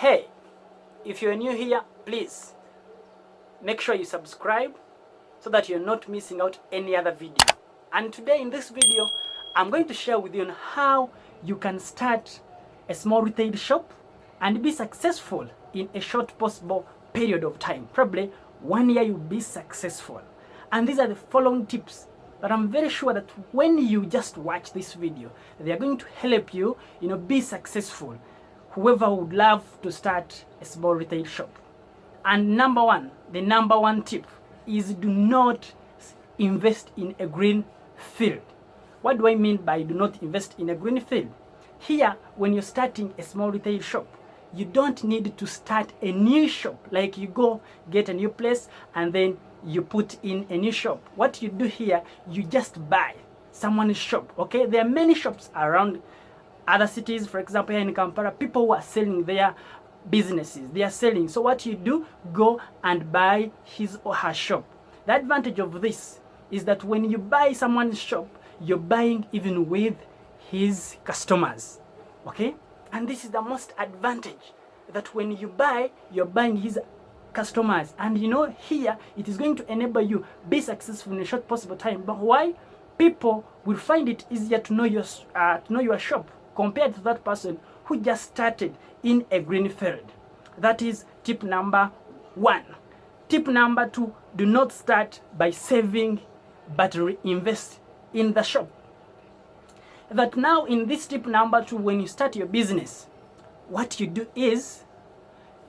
Hey, if you're new here, please make sure you subscribe so that you're not missing out any other video. And today in this video, I'm going to share with you on how you can start a small retail shop and be successful in a short possible period of time. Probably 1 year you'll be successful. And these are the following tips that I'm very sure that when you just watch this video, they are going to help you, be successful. Whoever would love to start a small retail shop. And the number one tip is do not invest in a green field. What do I mean by do not invest in a green field? Here, when you're starting a small retail shop, you don't need to start a new shop. Like you go get a new place and then you put in a new shop. What you do here, you just buy someone's shop, okay? There are many shops around other cities. For example, here in Kampala, people who are selling their businesses, they are selling. So what you do, go and buy his or her shop. The advantage of this is that when you buy someone's shop, you're buying even with his customers, okay? And this is the most advantage, that when you buy, you're buying his customers. And here it is going to enable you be successful in a short possible time. But why? People will find it easier to know your shop compared to that person who just started in a green field. That is tip number 1. Tip number 2, do not start by saving but reinvest in the shop. That now in this tip number 2, when you start your business, what you do is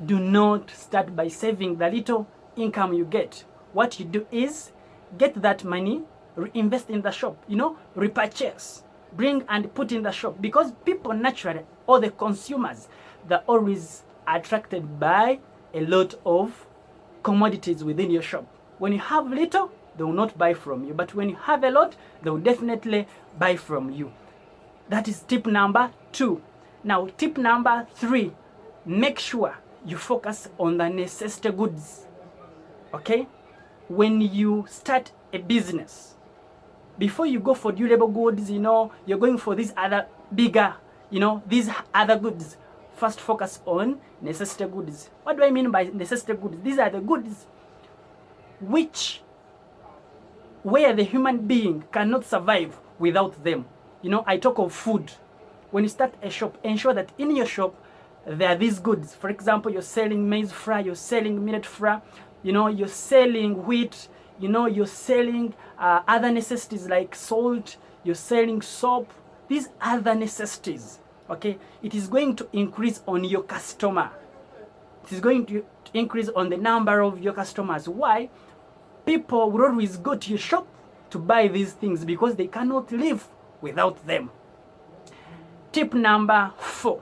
do not start by saving the little income you get. What you do is get that money, reinvest in the shop, repurchase, bring and put in the shop. Because people naturally, or the consumers, they're always attracted by a lot of commodities within your shop. When you have little, they will not buy from you. But when you have a lot, they will definitely buy from you. That is tip number 2. Now, tip number 3, make sure you focus on the necessity goods, okay? When you start a business, before you go for durable goods, you're going for these other bigger, these other goods. First, focus on necessity goods. What do I mean by necessity goods? These are the goods where the human being cannot survive without them. I talk of food. When you start a shop, ensure that in your shop there are these goods. For example, you're selling maize flour, you're selling millet flour, you're selling wheat, you're selling other necessities like salt, you're selling soap. These other necessities, okay? It is going to increase on your customer. It is going to increase on the number of your customers. Why? People will always go to your shop to buy these things because they cannot live without them. Tip number 4,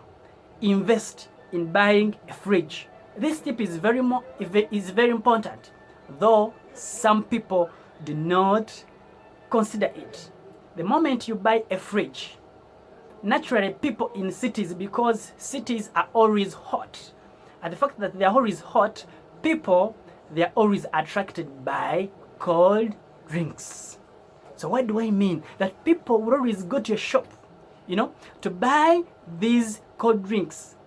invest in buying a fridge. This tip is very important, though some people do not consider it. The moment you buy a fridge, naturally people in cities, because cities are always hot, and the fact that they are always hot, people, they are always attracted by cold drinks. So what do I mean? That people will always go to your shop, to buy these cold drinks.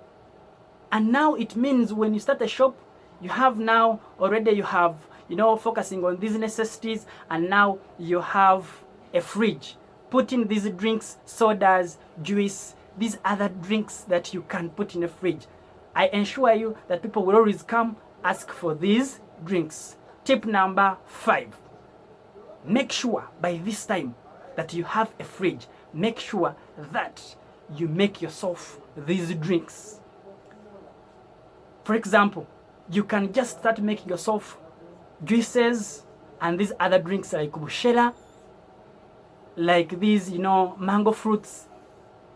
And now it means when you start a shop, you have focusing on these necessities, and now you have a fridge. Put in these drinks, sodas, juice, these other drinks that you can put in a fridge. I ensure you that people will always come ask for these drinks. Tip number 5. Make sure by this time that you have a fridge. Make sure that you make yourself these drinks. For example, you can just start making yourself juices and these other drinks like bushera, like these, mango fruits.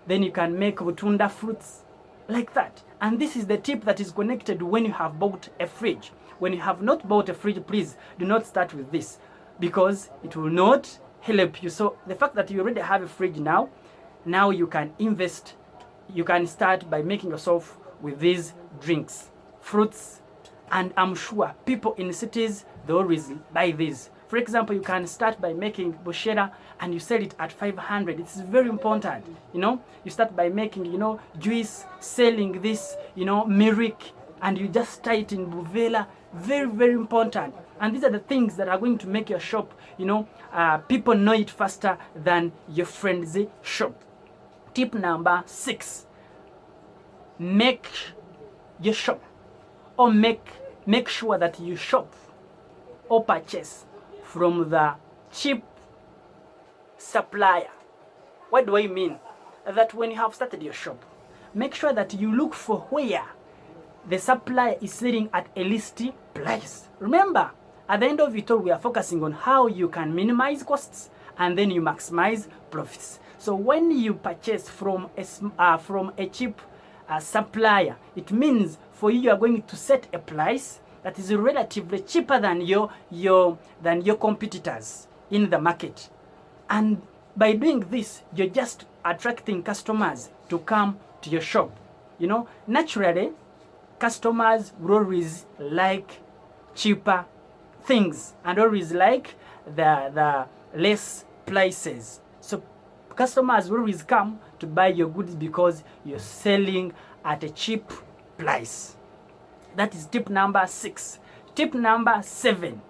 Then you can make butunda fruits, like that. And this is the tip that is connected when you have bought a fridge. When you have not bought a fridge, please do not start with this, because it will not help you. So the fact that you already have a fridge now you can invest. You can start by making yourself with these drinks, fruits, and I'm sure people in cities, they always buy these. For example, you can start by making bushera and you sell it at 500. It's very important, you know. You start by making, you know, juice, selling this, you know, mirik, and you just tie it in buvela. Very, very important. And these are the things that are going to make your shop, you know, people know it faster than your friend's shop. Tip number 6, make your shop, or make sure that you shop or purchase from the cheap supplier. What do I mean? That when you have started your shop, make sure that you look for where the supplier is selling at a list price. Remember, at the end of it all, we are focusing on how you can minimize costs and then you maximize profits. So when you purchase from a cheap supplier, it means for you are going to set a price that is relatively cheaper than your competitors in the market. And by doing this, you're just attracting customers to come to your shop. You know, naturally, customers will always like cheaper things and always like the less prices. So customers will always come to buy your goods because you're selling at a cheap price. That is tip number 6. Tip number 7,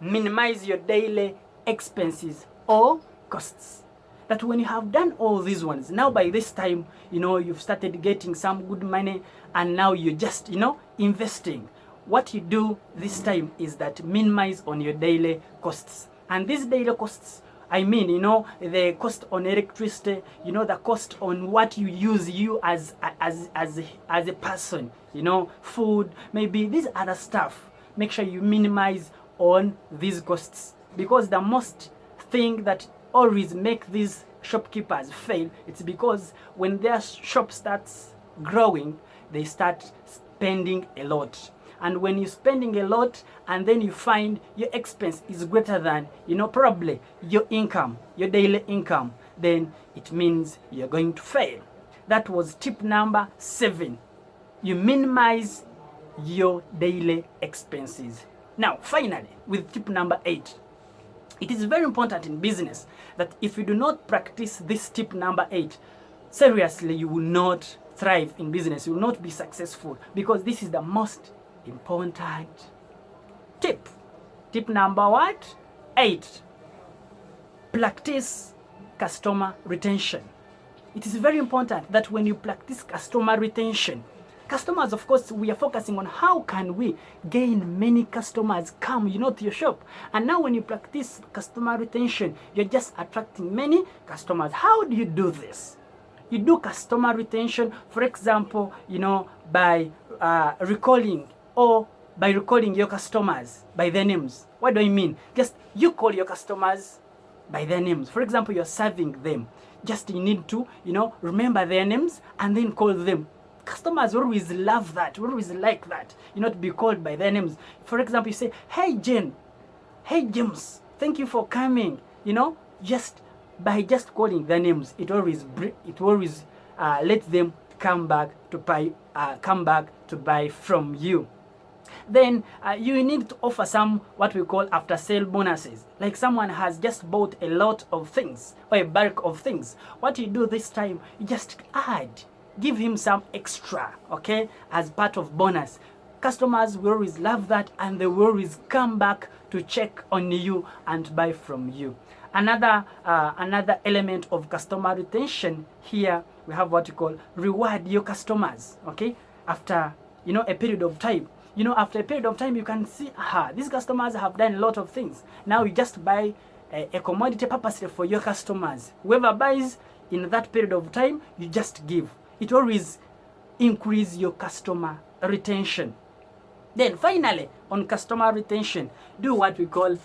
minimize your daily expenses or costs. That when you have done all these ones, now by this time, you know, you've started getting some good money and now you're just, you know, investing. What you do this time is that minimize on your daily costs. And these daily costs, I mean, you know, the cost on electricity, you know, the cost on what you use, you as a person, you know, food, maybe these other stuff. Make sure you minimize on these costs, because the most thing that always make these shopkeepers fail, it's because when their shop starts growing, they start spending a lot. And when you're spending a lot and then you find your expense is greater than, you know, probably your income, your daily income, then it means you're going to fail. That was tip number 7. You minimize your daily expenses. Now, finally, with tip number 8, it is very important in business that if you do not practice this tip number 8, seriously, you will not thrive in business. You will not be successful, because this is the most important tip. Tip number what? 8. Practice customer retention. It is very important that when you practice customer retention, customers, of course, we are focusing on how can we gain many customers come, you know, to your shop. And now when you practice customer retention, you're just attracting many customers. How do you do this? You do customer retention, for example, you know, by recalling your customers by their names. What do I mean? Just you call your customers by their names. For example, you're serving them. Just you need to, you know, remember their names and then call them. Customers always love that, always like that, you know, to be called by their names. For example, you say, "Hey Jen, hey James, thank you for coming." You know, just by just calling their names, it always let them come back to buy from you. Then you need to offer some what we call after sale bonuses. Like someone has just bought a lot of things or a bulk of things. What you do this time, you just give him some extra, okay, as part of bonus. Customers will always love that, and they will always come back to check on you and buy from you. Another element of customer retention here, we have what you call reward your customers, okay? After, you know, a period of time. You know, after a period of time, you can see, these customers have done a lot of things. Now you just buy a commodity purposely for your customers. Whoever buys in that period of time, you just give. It always increase your customer retention. Then finally, on customer retention, do what we call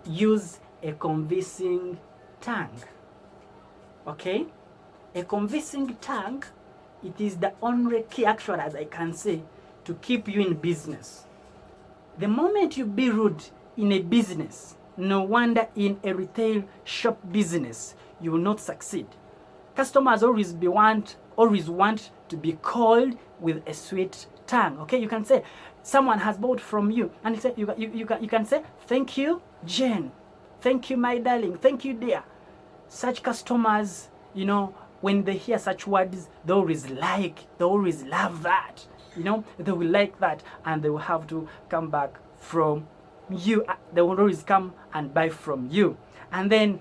use a convincing tongue. Okay? A convincing tongue, it is the only key, actually, as I can say, to keep you in business. The moment you be rude in a business, no wonder in a retail shop business, you will not succeed. Customers always want to be called with a sweet tongue. Okay, you can say, someone has bought from you, and you can say, thank you, Jane. Thank you, my darling. Thank you, dear. Such customers, you know, when they hear such words, they always love that. You know, they will like that, and they will have to come back from you. They will always come and buy from you. And then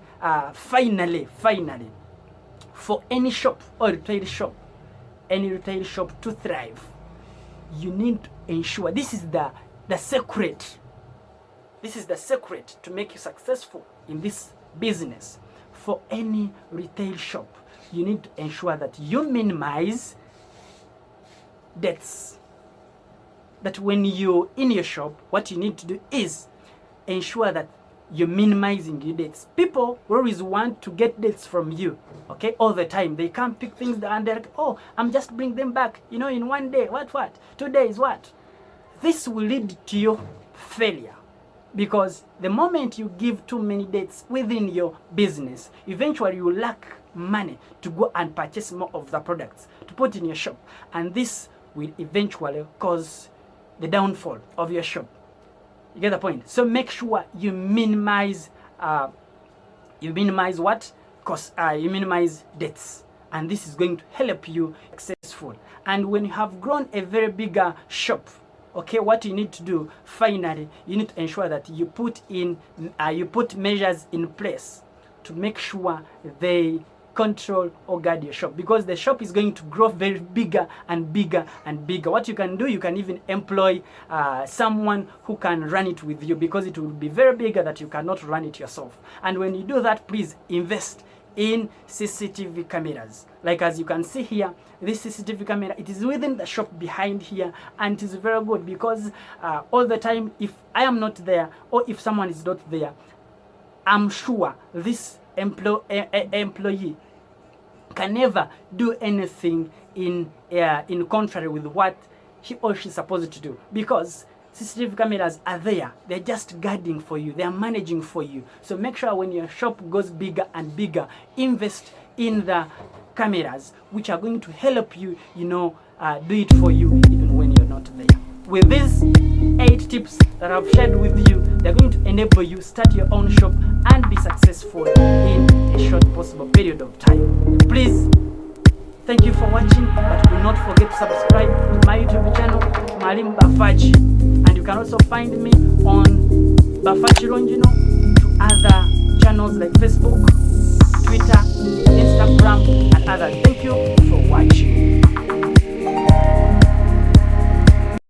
finally, for any shop or retail shop, any retail shop to thrive, you need to ensure, this is the secret. This is the secret to make you successful in this business. For any retail shop, you need to ensure that you minimize debts. That when you're in your shop, what you need to do is ensure that you're minimizing your debts. People always want to get debts from you, okay, all the time. They can't pick things and they're like, oh, I'm just bring them back, you know, in 1 day. What? 2 days, what? This will lead to your failure, because the moment you give too many debts within your business, eventually you lack money to go and purchase more of the products to put in your shop, and this will eventually cause the downfall of your shop. You get the point? So make sure you minimize what? You minimize debts, and this is going to help you successful. And when you have grown a very bigger shop, okay, what you need to do finally, you need to ensure that you put measures in place to make sure they control or guard your shop, because the shop is going to grow very bigger and bigger and bigger. What you can do, you can even employ someone who can run it with you, because it will be very bigger that you cannot run it yourself. And when you do that, please invest in CCTV cameras. Like as you can see here, this CCTV camera, it is within the shop behind here, and it is very good because all the time, if I am not there or if someone is not there, I'm sure this employee can never do anything in contrary with what he or she is supposed to do, because CCTV cameras are there. They're just guarding for you. They're managing for you. So make sure when your shop goes bigger and bigger, invest in the cameras, which are going to help you, you know, do it for you even when you're not there. With these 8 tips that I've shared with you, they're going to enable you start your own shop and be successful in a short possible period of time. Please, thank you for watching, but do not forget to subscribe to my YouTube channel, Mwalimu Bafaki, and you can also find me on Bafaki Longino to other channels like Facebook, Twitter, Instagram, and others. Thank you for watching.